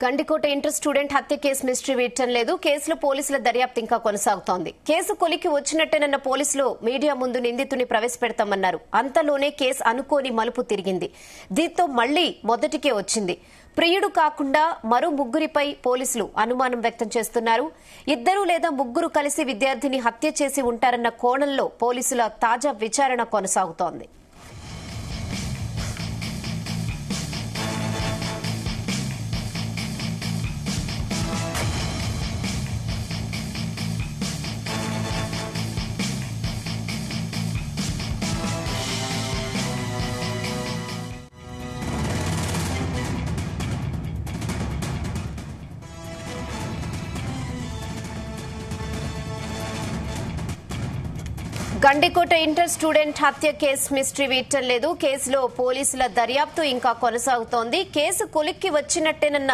Gandikota inter student హత్య case mystery వీడటం లేదు. కేసులో పోలీసుల దర్యాప్తు ఇంకా కొనసాగుతోంది. కేసు కొలికి వచ్చినట్టేనన్న పోలీసులు మీడియా ముందు నిందితుని ప్రవేశపెడతామన్నారు. అంతలోనే కేసు అనుకోని మలుపు తిరిగింది. దీంతో మళ్లీ మొదటికే వచ్చింది. ప్రియుడు కాకుండా మరో ముగ్గురిపై పోలీసులు అనుమానం వ్యక్తం చేస్తున్నారు. ఇద్దరు లేదా ముగ్గురు కలిసి విద్యార్థిని హత్య చేసి ఉంటారన్న కోణంలో పోలీసుల తాజా విచారణ కొనసాగుతోంది. గండికోట ఇంటర్ స్టూడెంట్ హత్య కేసు మిస్టరీ వీడటం లేదు. కేసులో పోలీసుల దర్యాప్తు ఇంకా కొనసాగుతోంది. కేసు కొలిక్కి వచ్చినట్టేనన్న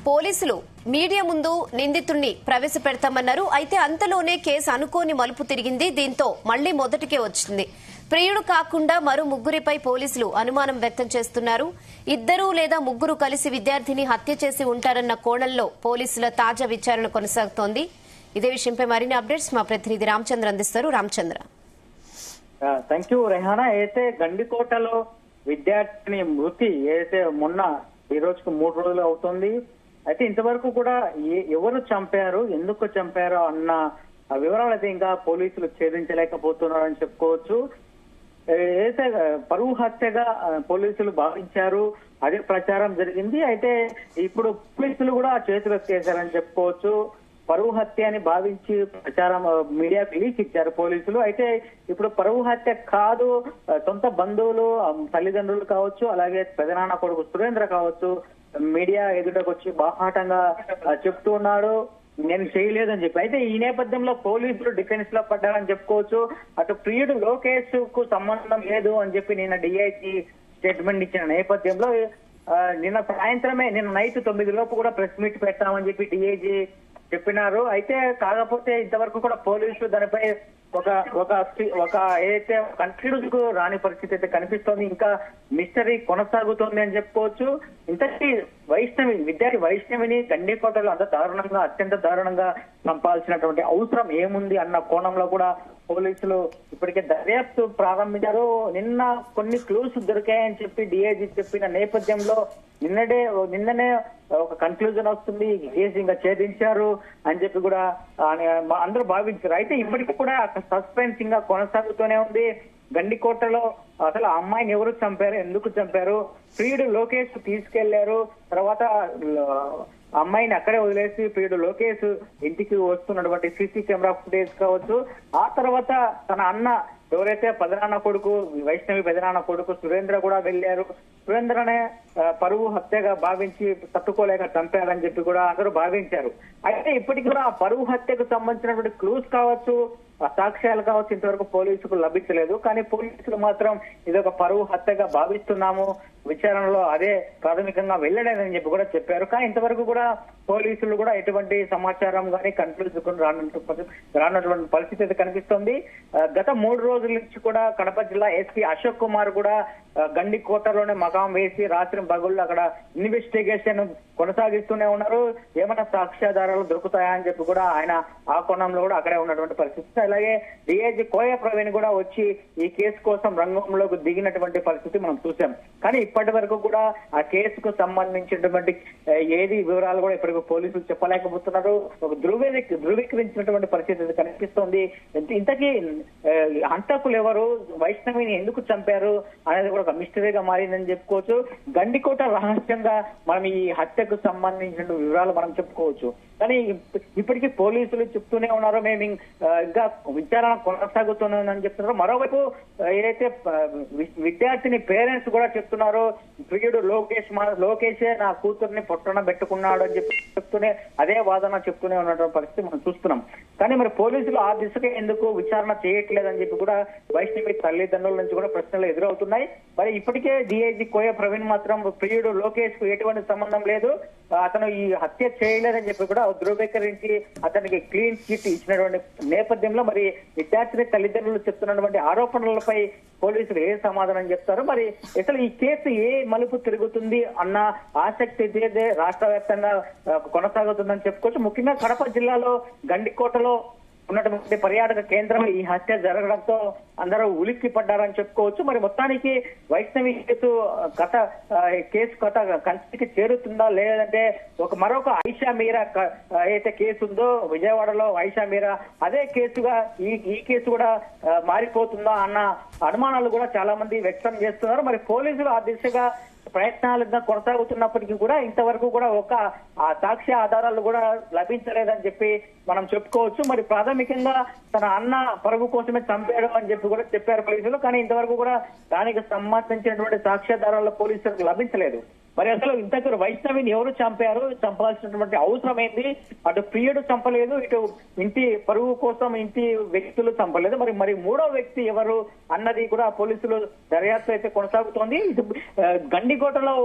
పోలీసులు మీడియా ముందు నిందితుడిని ప్రవేశపెడతామన్నారు. అయితే అంతలోనే కేసు అనుకోని మలుపు తిరిగింది. దీంతో మళ్లీ మొదటికే వచ్చింది. ప్రియుడు కాకుండా మరో ముగ్గురిపై పోలీసులు అనుమానం వ్యక్తం చేస్తున్నారు. ఇద్దరు లేదా ముగ్గురు కలిసి విద్యార్థిని హత్య చేసి ఉంటారన్న కోణంలో పోలీసుల తాజా విచారణ కొనసాగుతోంది. ఇదే విషయంపై మరిన్ని అప్డేట్స్ మా ప్రతినిధి రామచంద్ర అందిస్తారు. రామచంద్ర. Thank you Rehana. అయితే గండికోటలో విద్యార్థిని మృతి అయితే మొన్న ఈ రోజుకు 3 రోజులు అవుతుంది. అయితే ఇంతవరకు కూడా ఎవరు చంపారు, ఎందుకు చంపారు అన్న వివరాలు అయితే ఇంకా పోలీసులు ఛేదించలేకపోతున్నారని చెప్పుకోవచ్చు. అయితే పరువు హత్యగా పోలీసులు భావించారు, అదే ప్రచారం జరిగింది. అయితే ఇప్పుడు పోలీసులు కూడా చేతులు ఎత్తేశారని చెప్పుకోవచ్చు. పరువు హత్య అని భావించి ప్రచారం మీడియాకు లీక్ ఇచ్చారు పోలీసులు. అయితే ఇప్పుడు పరువు హత్య కాదు, సొంత బంధువులు తల్లిదండ్రులు కావచ్చు, అలాగే పెదనాన్న కొడుకు సురేంద్ర కావచ్చు, మీడియా ఎదుటకు వచ్చి బాహాటంగా చెప్తూ ఉన్నాడు నేను చేయలేదని చెప్పి. అయితే ఈ నేపథ్యంలో పోలీసులు డిఫెన్స్ లో పడ్డారని చెప్పుకోవచ్చు. అటు ప్రియుడు లోకేష్ కు సంబంధం లేదు అని చెప్పి నిన్న డిఐజీ స్టేట్మెంట్ ఇచ్చిన నేపథ్యంలో నిన్న సాయంత్రమే నిన్న నైట్ 9 లోపు కూడా ప్రెస్ మీట్ పెట్టామని చెప్పి డిఐజీ చెప్పినారు. అయితే కాకపోతే ఇంతవరకు కూడా పోలీసులు దానిపై ఒక ఏదైతే కన్క్లూజ్ కు రాని పరిస్థితి అయితే కనిపిస్తోంది. ఇంకా మిస్టరీ కొనసాగుతోంది అని చెప్పుకోవచ్చు. ఇంతకీ విద్యార్థి వైష్ణవిని గండికోటలో అత్యంత దారుణంగా చంపాల్సినటువంటి అవసరం ఏముంది అన్న కోణంలో కూడా పోలీసులు ఇప్పటికే దర్యాప్తు ప్రారంభించారు. నిన్న కొన్ని క్లూస్ దొరికాయని చెప్పి డిఐజీ చెప్పిన నేపథ్యంలో నిన్ననే ఒక కన్క్లూజన్ వస్తుంది, కేసు ఇంకా ఛేదించారు అని చెప్పి కూడా అందరూ భావించారు. అయితే ఇప్పటికీ కూడా సస్పెన్స్ ఇంకా కొనసాగుతూనే ఉంది. గండికోటలో అసలు ఆ అమ్మాయిని ఎవరు చంపారు, ఎందుకు చంపారు, ప్రియుడు లోకేష్ తీసుకెళ్లారు, తర్వాత అమ్మాయిని అక్కడే వదిలేసి ప్రియుడు లోకేష్ ఇంటికి వస్తున్నటువంటి సీసీ కెమెరా ఫుటేజ్ కావచ్చు, ఆ తర్వాత తన అన్న ఎవరైతే పెదనాన్న కొడుకు వైష్ణవి పెదనాన్న కొడుకు సురేంద్ర కూడా వెళ్లారు. సురేంద్రనే పరువు హత్యగా భావించి తట్టుకోలేక చంపారని చెప్పి కూడా అందరూ భావించారు. అయితే ఇప్పటికి కూడా ఆ పరువు హత్యకు సంబంధించినటువంటి క్లూస్ కావచ్చు, సాక్ష్యాలు కావచ్చు ఇంతవరకు పోలీసులకు లభించలేదు. కానీ పోలీసులు మాత్రం ఇదొక పరువు హత్యగా భావిస్తున్నాము, విచారణలో అదే ప్రాథమికంగా వెళ్లలేదని చెప్పి కూడా చెప్పారు. కానీ ఇంతవరకు కూడా పోలీసులు కూడా ఎటువంటి సమాచారం కానీ కన్క్లూజన్ రానటువంటి పరిస్థితి అయితే కనిపిస్తోంది. గత 3 రోజుల నుంచి కూడా కడప జిల్లా ఎస్పీ అశోక్ కుమార్ కూడా గండికోటలోనే మకాం వేసి రాత్రి పగుళ్ళు అక్కడ ఇన్వెస్టిగేషన్ కొనసాగిస్తూనే ఉన్నారు. ఏమైనా సాక్ష్యాధారాలు దొరుకుతాయా అని చెప్పి కూడా ఆయన ఆ కోణంలో కూడా అక్కడే ఉన్నటువంటి పరిస్థితి. అలాగే డిఐజీ కోయ ప్రవీణ్ కూడా వచ్చి ఈ కేసు కోసం రంగంలోకి దిగినటువంటి పరిస్థితి మనం చూసాం. కానీ ఇప్పటి వరకు కూడా ఆ కేసుకు సంబంధించినటువంటి ఏది వివరాలు కూడా ఇప్పటికీ పోలీసులు చెప్పలేకపోతున్నారు. ఒక ధృవీకరించినటువంటి పరిస్థితి కనిపిస్తోంది. ఇంతకీ హంతకులు ఎవరు, వైష్ణవిని ఎందుకు చంపారు అనేది కూడా ఒక మిస్టరీగా మారిందని చెప్పుకోవచ్చు. గండికోట రహస్యంగా మనం ఈ హత్యకు సంబంధించిన వివరాలు మనం చెప్పుకోవచ్చు. కానీ ఇప్పటికీ పోలీసులు చెప్తూనే ఉన్నారు మేము ఇంకా విచారణ కొనసాగుతుందని చెప్తున్నారు. మరోవైపు ఏదైతే విద్యార్థిని పేరెంట్స్ కూడా చెప్తున్నారు ప్రియుడు లోకేషే నా కూతుర్ని పొట్టన పెట్టుకున్నాడు అని చెప్తూనే అదే వాదన చెప్తూనే ఉన్నటువంటి పరిస్థితి మనం చూస్తున్నాం. కానీ మరి పోలీసులు ఆ దిశగా ఎందుకు విచారణ చేయట్లేదని చెప్పి కూడా వైష్ణవి తల్లిదండ్రుల నుంచి కూడా ప్రశ్నలు ఎదురవుతున్నాయి. మరి ఇప్పటికే డిఐజీ కోయ ప్రవీణ్ మాత్రం ప్రియుడు లోకేష్ కు ఎటువంటి సంబంధం లేదు, అతను ఈ హత్య చేయలేదని చెప్పి కూడా ధృవీకరించి అతనికి క్లీన్ చిట్ ఇచ్చినటువంటి నేపథ్యంలో మరి విద్యార్థిని తల్లిదండ్రులు చెప్తున్నటువంటి ఆరోపణలపై పోలీసులు ఏ సమాధానం చెప్తారు, మరి అసలు ఈ కేసు ఏ మలుపు తిరుగుతుంది అన్న ఆసక్తి అయితే రాష్ట్ర వ్యాప్తంగా కొనసాగుతుందని చెప్పుకోవచ్చు. ముఖ్యంగా కడప జిల్లాలో గండికోటలో ఉన్నటువంటి పర్యాటక కేంద్రం ఈ హత్య జరగడంతో అందరూ ఉలిక్కి పడ్డారని చెప్పుకోవచ్చు. మరి మొత్తానికి వైష్ణవి కేసు కథ కంచికి చేరుతుందా, లేదంటే మరొక ఐషా మీరా అయితే కేసు ఉందో విజయవాడలో ఐషా మీరా అదే కేసుగా ఈ కేసు కూడా మారిపోతుందా అన్న అనుమానాలు కూడా చాలా మంది వ్యక్తం చేస్తున్నారు. మరి పోలీసులు ఆ దిశగా ప్రయత్నాలుగా కొనసాగుతున్నప్పటికీ కూడా ఇంతవరకు కూడా ఒక సాక్ష్య ఆధారాలు కూడా లభించలేదని చెప్పి మనం చెప్పుకోవచ్చు. మరి ప్రాథమికంగా తన అన్న పరుగు కోసమే చంపాడు అని చెప్పి కూడా చెప్పారు పోలీసులు. కానీ ఇంతవరకు కూడా దానికి సంబంధించినటువంటి సాక్ష్యాధారాలు పోలీసులకు లభించలేదు. మరి అసలు ఇంతకు వైష్ణవిని ఎవరు చంపాల్సినటువంటి అవసరం ఏంది? అటు ప్రియుడు చంపలేదు, ఇటు ఇంటి పరుగు కోసం ఇంటి వ్యక్తులు చంపలేదు. మరి మూడో వ్యక్తి ఎవరు అన్నది కూడా పోలీసులు దర్యాప్తు అయితే కొనసాగుతోంది. గండికోటలో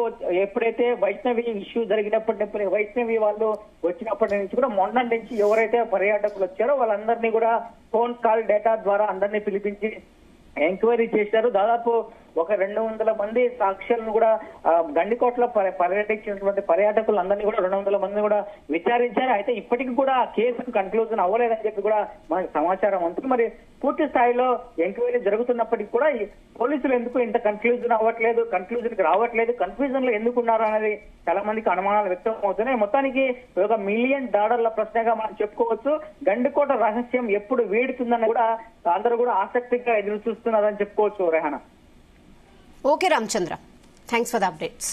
ఎప్పుడైతే వైష్ణవి ఇష్యూ జరిగినప్పటి వైష్ణవి వాళ్ళు వచ్చినప్పటి నుంచి కూడా మొన్న నుంచి ఎవరైతే పర్యాటకులు వచ్చారో వాళ్ళందరినీ కూడా ఫోన్ కాల్ డేటా ద్వారా అందరినీ పిలిపించి ఎంక్వైరీ చేశారు. దాదాపు ఒక 200 మంది సాక్షులను కూడా గండికోటలో పర్యటించినటువంటి పర్యాటకులు అందరినీ కూడా 200 మందిని కూడా విచారించారు. అయితే ఇప్పటికీ కూడా కేసుకు కన్క్లూజన్ అవ్వలేదని చెప్పి కూడా మనకు సమాచారం ఉంటుంది. మరి పూర్తి స్థాయిలో ఎంక్వైరీ జరుగుతున్నప్పటికీ కూడా పోలీసులు ఎందుకు ఇంత కన్క్లూజన్ అవ్వట్లేదు, కన్క్లూజన్ కి రావట్లేదు, కన్ఫ్యూజన్ లో ఎందుకు ఉన్నారు అనేది చాలా మందికి అనుమానాలు వ్యక్తం అవుతున్నాయి. మొత్తానికి ఒక $1 మిలియన్ ప్రశ్నగా మనం చెప్పుకోవచ్చు. గండికోట రహస్యం ఎప్పుడు వీడుతుందని కూడా అందరూ కూడా ఆసక్తిగా ఎదురు చూస్తున్నారని చెప్పుకోవచ్చు. Rehana. Okay Ramachandra, thanks for the updates.